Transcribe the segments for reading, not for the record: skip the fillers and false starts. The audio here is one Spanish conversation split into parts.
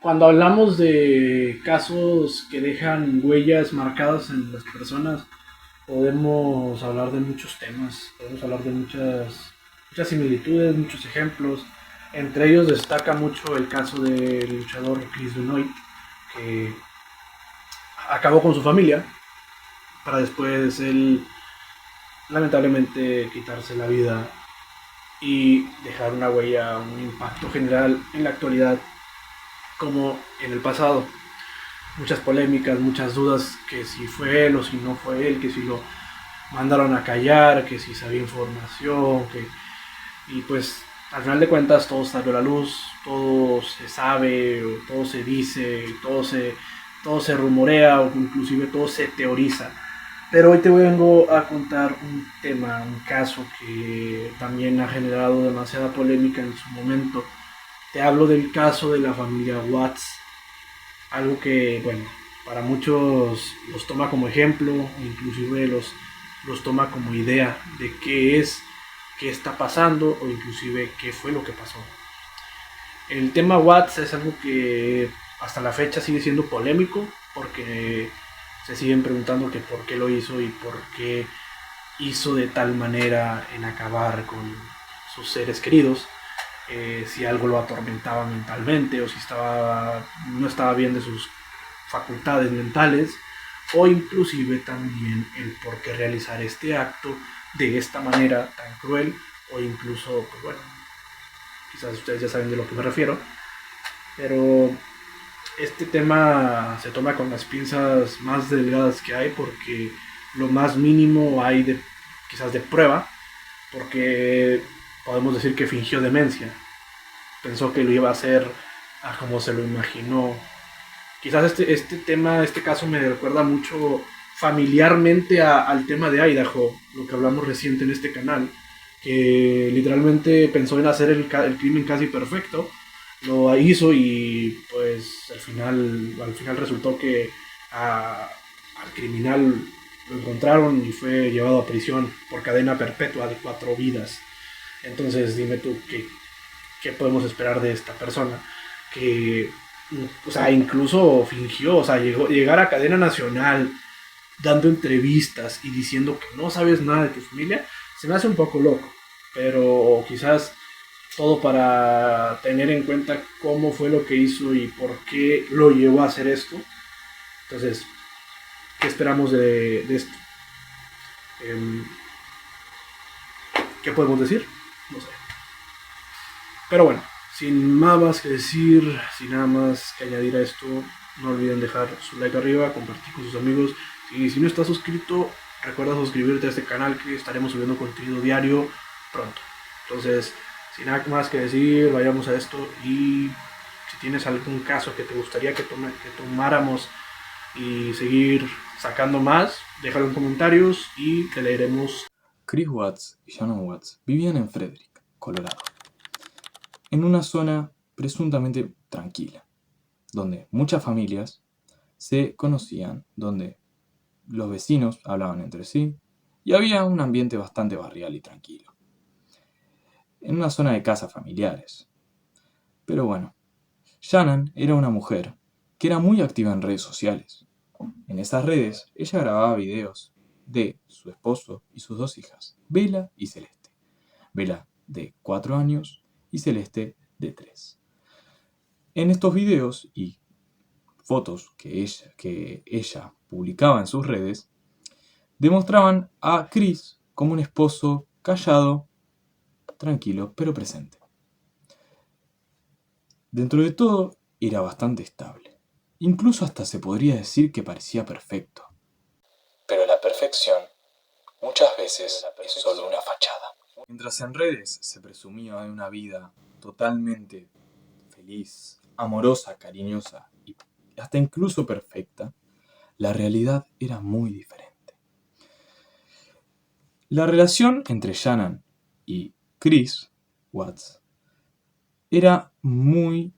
Cuando hablamos de casos que dejan huellas marcadas en las personas, podemos hablar de muchos temas, podemos hablar de muchas similitudes, muchos ejemplos. Entre ellos destaca mucho el caso del luchador Chris Benoit, que acabó con su familia para después él lamentablemente quitarse la vida y dejar una huella, un impacto general en la actualidad como en el pasado. Muchas polémicas, muchas dudas que si fue él o si no fue él, que si lo mandaron a callar, que si sabía información, y pues al final de cuentas todo salió a la luz, todo se sabe, todo se dice, todo se rumorea o inclusive todo se teoriza. Pero hoy te vengo a contar un tema, un caso que también ha generado demasiada polémica en su momento. Te hablo del caso de la familia Watts, algo que, bueno, para muchos los toma como ejemplo, inclusive los toma como idea de qué es, qué está pasando o inclusive qué fue lo que pasó. El tema Watts es algo que hasta la fecha sigue siendo polémico porque se siguen preguntando que por qué lo hizo y por qué hizo de tal manera en acabar con sus seres queridos, si algo lo atormentaba mentalmente o si no estaba bien de sus facultades mentales, o inclusive también el por qué realizar este acto de esta manera tan cruel, o incluso, pues bueno, quizás ustedes ya saben de lo que me refiero, pero este tema se toma con las pinzas más delgadas que hay porque lo más mínimo hay de quizás de prueba, porque podemos decir que fingió demencia, pensó que lo iba a hacer a como se lo imaginó. Quizás este tema, este caso me recuerda mucho familiarmente al tema de Idaho, lo que hablamos reciente en este canal, que literalmente pensó en hacer el crimen casi perfecto, lo hizo y pues al final resultó que al criminal lo encontraron y fue llevado a prisión por cadena perpetua de 4 vidas. Entonces dime tú, ¿qué podemos esperar de esta persona? Que, o sea, incluso fingió, o sea, llegar a cadena nacional dando entrevistas y diciendo que no sabes nada de tu familia, se me hace un poco loco, pero quizás todo para tener en cuenta cómo fue lo que hizo y por qué lo llevó a hacer esto. Entonces, ¿qué esperamos de esto? Eh, ¿Qué podemos decir? No sé. Pero bueno, sin nada más que decir, sin nada más que añadir a esto, no olviden dejar su like arriba, compartir con sus amigos. Y si no estás suscrito, recuerda suscribirte a este canal que estaremos subiendo contenido diario pronto. Entonces, sin nada más que decir, vayamos a esto y si tienes algún caso que te gustaría que tomáramos y seguir sacando más, déjalo en comentarios y te leeremos. Chris Watts y Shannon Watts vivían en Frederick, Colorado, en una zona presuntamente tranquila, donde muchas familias se conocían, donde los vecinos hablaban entre sí y había un ambiente bastante barrial y tranquilo, en una zona de casas familiares. Pero bueno, Shannon era una mujer que era muy activa en redes sociales. En esas redes ella grababa videos de su esposo y sus 2 hijas, Bella y Celeste. Bella de 4 años y Celeste de 3. En estos videos y fotos que ella publicaba en sus redes, demostraban a Chris como un esposo callado, tranquilo, pero presente. Dentro de todo, era bastante estable. Incluso hasta se podría decir que parecía perfecto. Pero la perfección muchas veces es solo una fachada. Mientras en redes se presumía de una vida totalmente feliz, amorosa, cariñosa y hasta incluso perfecta, la realidad era muy diferente. La relación entre Shannon y Chris Watts era muy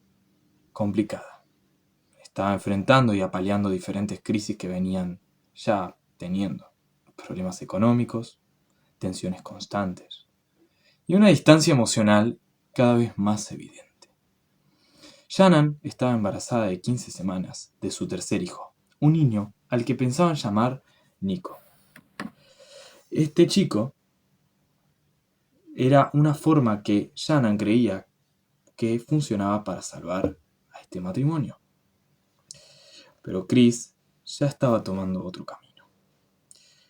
complicada. Estaba enfrentando y apaleando diferentes crisis que venían ya teniendo. Problemas económicos, tensiones constantes y una distancia emocional cada vez más evidente. Shannon estaba embarazada de 15 semanas de su tercer hijo, un niño al que pensaban llamar Nico. Este chico era una forma que Shannon creía que funcionaba para salvar a este matrimonio. Pero Chris ya estaba tomando otro camino.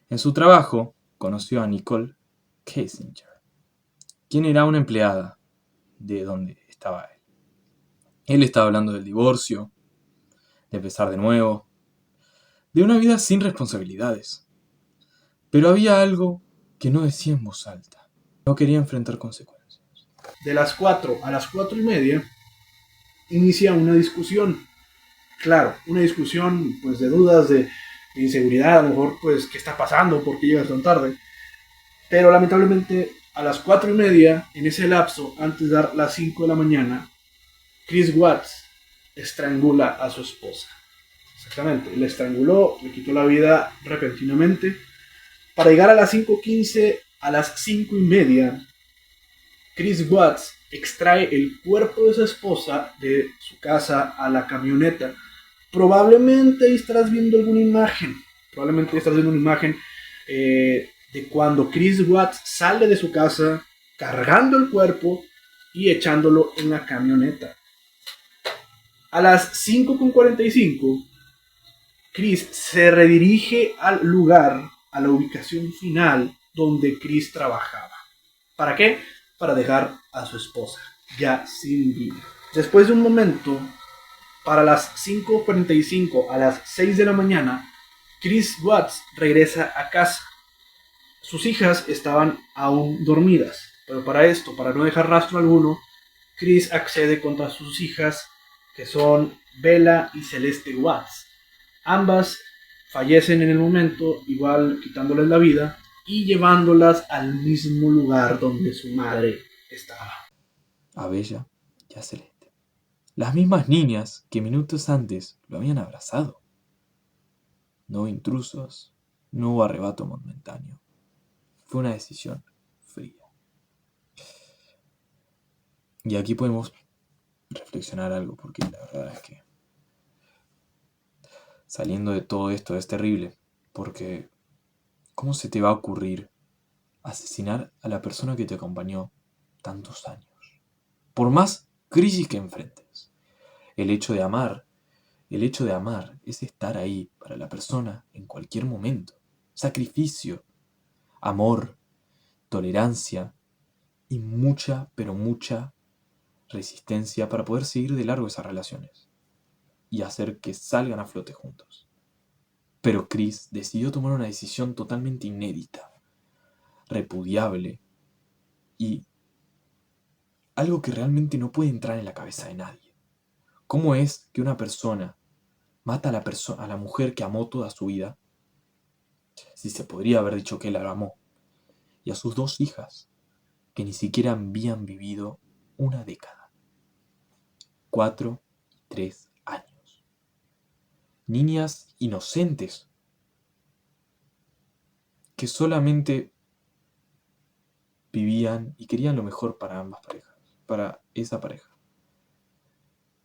En su trabajo conoció a Nicole Kessinger, quien era una empleada de donde estaba él. Él estaba hablando del divorcio, de empezar de nuevo, de una vida sin responsabilidades. Pero había algo que no decía en voz alta. No quería enfrentar consecuencias. De las 4 a las 4:30 inicia una discusión. Claro, una discusión pues de dudas, de inseguridad, a lo mejor pues qué está pasando, por qué llegas tan tarde. Pero lamentablemente a las 4:30, en ese lapso, antes de dar las 5 de la mañana, Chris Watts estrangula a su esposa. Exactamente, le estranguló, le quitó la vida repentinamente. Para llegar a las 5:15, a las 5:30, Chris Watts extrae el cuerpo de su esposa de su casa a la camioneta. Probablemente ahí estarás viendo alguna imagen. Probablemente estás viendo una imagen de cuando Chris Watts sale de su casa cargando el cuerpo y echándolo en la camioneta. A las 5:45, Chris se redirige al lugar, a la ubicación final donde Chris trabajaba. ¿Para qué? Para dejar a su esposa, ya sin vida. Después de un momento, para las 5:45 a las 6 de la mañana, Chris Watts regresa a casa. Sus hijas estaban aún dormidas, pero para esto, para no dejar rastro alguno, Chris accede contra sus hijas, que son Bella y Celeste Watts. Ambas fallecen en el momento, igual quitándoles la vida y llevándolas al mismo lugar donde su madre estaba. A Bella y a Celeste. Las mismas niñas que minutos antes lo habían abrazado. No hubo intrusos, no hubo arrebato momentáneo. Fue una decisión fría. Y aquí podemos reflexionar algo, porque la verdad es que saliendo de todo esto es terrible, porque ¿cómo se te va a ocurrir asesinar a la persona que te acompañó tantos años? Por más crisis que enfrentes, el hecho de amar, es estar ahí para la persona en cualquier momento. Sacrificio, amor, tolerancia y mucha, pero mucha resistencia para poder seguir de largo esas relaciones y hacer que salgan a flote juntos. Pero Chris decidió tomar una decisión totalmente inédita, repudiable y algo que realmente no puede entrar en la cabeza de nadie. ¿Cómo es que una persona mata a la mujer que amó toda su vida? Si se podría haber dicho que él la amó. Y a sus dos hijas, que ni siquiera habían vivido una década. 4 y 3 años. Niñas inocentes que solamente vivían y querían lo mejor para ambas parejas, para esa pareja.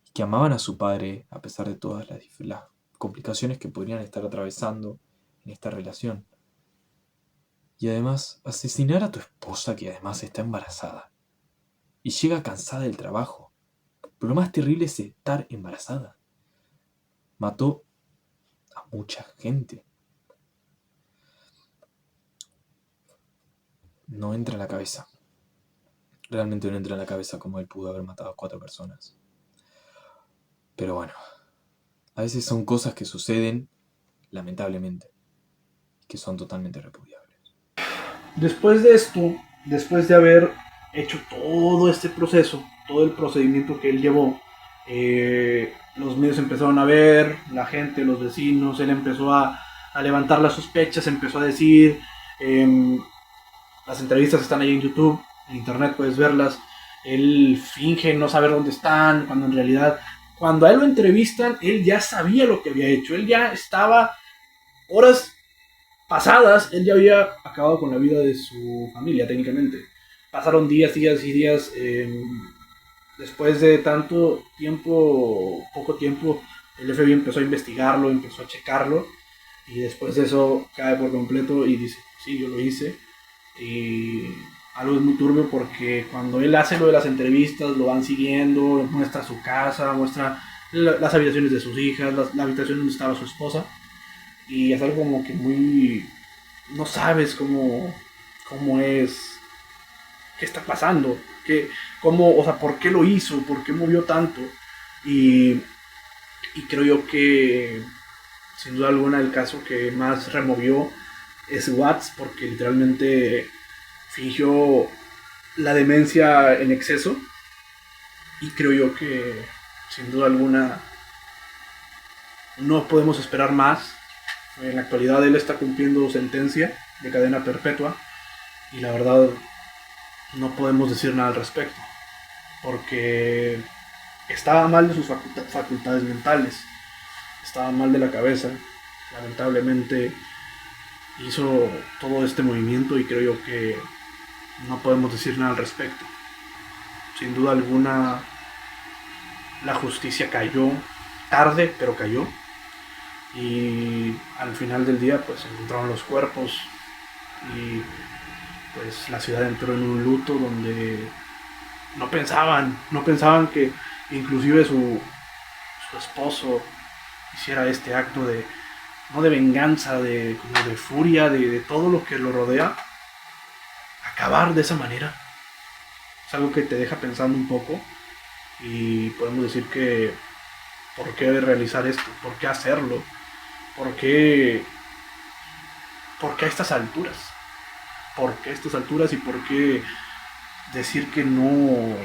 Y que amaban a su padre a pesar de todas las complicaciones que podrían estar atravesando en esta relación. Y además, asesinar a tu esposa que además está embarazada. Y llega cansada del trabajo. Pero lo más terrible es estar embarazada. Mató a mucha gente. No entra en la cabeza. Realmente no entra en la cabeza cómo él pudo haber matado a 4 personas. Pero bueno, a veces son cosas que suceden, lamentablemente, que son totalmente repudiables. Después de esto, después de haber hecho todo este proceso, todo el procedimiento que él llevó, los medios empezaron a ver, la gente, los vecinos, él empezó a levantar las sospechas, empezó a decir, las entrevistas están ahí en YouTube, en internet puedes verlas, él finge no saber dónde están, cuando en realidad, cuando a él lo entrevistan, él ya sabía lo que había hecho, él ya estaba horas pasadas, él ya había acabado con la vida de su familia técnicamente. Pasaron días, días y días. Después de tanto tiempo, poco tiempo, el FBI empezó a investigarlo, empezó a checarlo y después de eso cae por completo y dice, sí, yo lo hice. Y algo es muy turbio porque cuando él hace lo de las entrevistas, lo van siguiendo, muestra su casa, muestra las habitaciones de sus hijas, la habitación donde estaba su esposa. Y es algo como que muy... No sabes cómo es, qué está pasando, o sea, por qué lo hizo, por qué movió tanto. Y, y creo yo que, sin duda alguna, el caso que más removió es Watts, porque literalmente fingió la demencia en exceso. Y creo yo que, sin duda alguna, no podemos esperar más. En la actualidad él está cumpliendo sentencia de cadena perpetua y la verdad no podemos decir nada al respecto porque estaba mal de sus facultades mentales, estaba mal de la cabeza, lamentablemente hizo todo este movimiento y creo yo que no podemos decir nada al respecto. Sin duda alguna la justicia cayó tarde, pero cayó. Y al final del día pues encontraron los cuerpos y pues la ciudad entró en un luto donde no pensaban que inclusive su esposo hiciera este acto de, no de venganza, como de furia, de todo lo que lo rodea, acabar de esa manera. Es algo que te deja pensando un poco y podemos decir que ¿por qué realizar esto? ¿Por qué hacerlo? ¿Por qué, por qué a estas alturas? ¿Por qué a estas alturas y por qué decir que no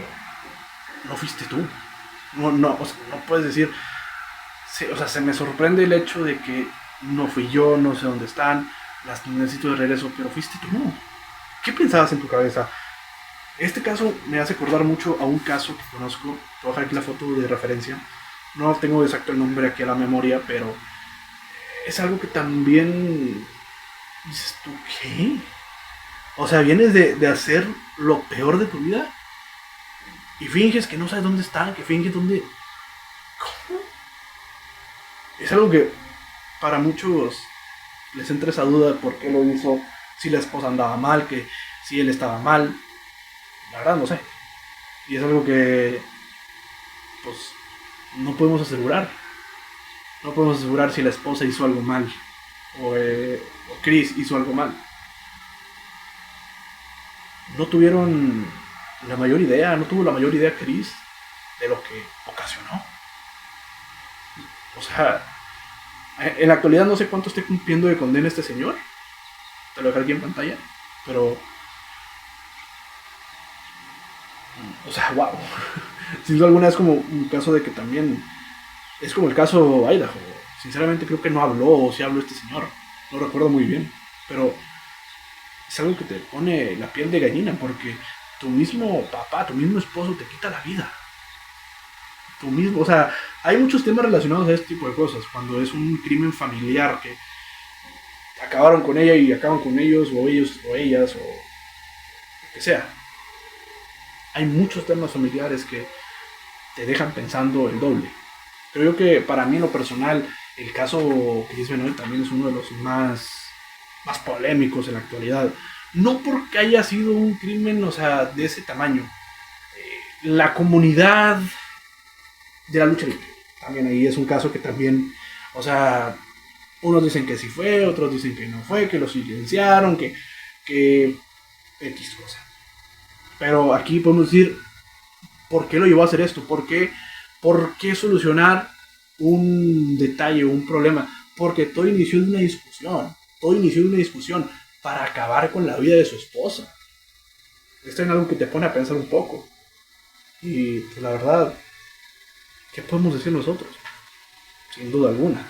fuiste tú? O sea, no puedes decir, o sea, se me sorprende el hecho de que no fui yo, no sé dónde están, las necesito de regreso, pero fuiste tú. ¿Qué pensabas en tu cabeza? Este caso me hace acordar mucho a un caso que conozco. Te voy a dejar aquí la foto de referencia. No tengo exacto el nombre aquí a la memoria, pero es algo que también dices tú, ¿qué? O sea, vienes de hacer lo peor de tu vida y finges que no sabes dónde están, que finges dónde... ¿Cómo? Es algo que para muchos les entra esa duda de por qué lo hizo, si la esposa andaba mal, que si él estaba mal. La verdad no sé. Y es algo que pues no podemos asegurar. No podemos asegurar si la esposa hizo algo mal o Chris hizo algo mal. No tuvieron no tuvo la mayor idea Chris de lo que ocasionó. O sea, en la actualidad no sé cuánto esté cumpliendo de condena este señor. Te lo dejo aquí en pantalla. Pero, o sea, wow. Sin duda alguna es como un caso de que también es como el caso Idaho. Sinceramente creo que no habló o si habló este señor. No recuerdo muy bien. Pero es algo que te pone la piel de gallina porque tu mismo papá, tu mismo esposo te quita la vida. Tu mismo, o sea, hay muchos temas relacionados a este tipo de cosas. Cuando es un crimen familiar que acabaron con ella y acaban con ellos o ellas o lo que sea. Hay muchos temas familiares que te dejan pensando el doble. Creo yo que para mí en lo personal el caso Chris Benoit también es uno de los más polémicos en la actualidad. No porque haya sido un crimen, o sea, de ese tamaño. La comunidad de la lucha libre. También ahí es un caso que también, o sea, unos dicen que sí fue, otros dicen que no fue, que lo silenciaron, que X cosa. Pero aquí podemos decir, ¿por qué lo llevó a hacer esto? ¿Por qué solucionar un detalle, un problema? Porque todo inició de una discusión. Todo inició de una discusión para acabar con la vida de su esposa. Esto es algo que te pone a pensar un poco. Y pues, la verdad, ¿qué podemos decir nosotros? Sin duda alguna.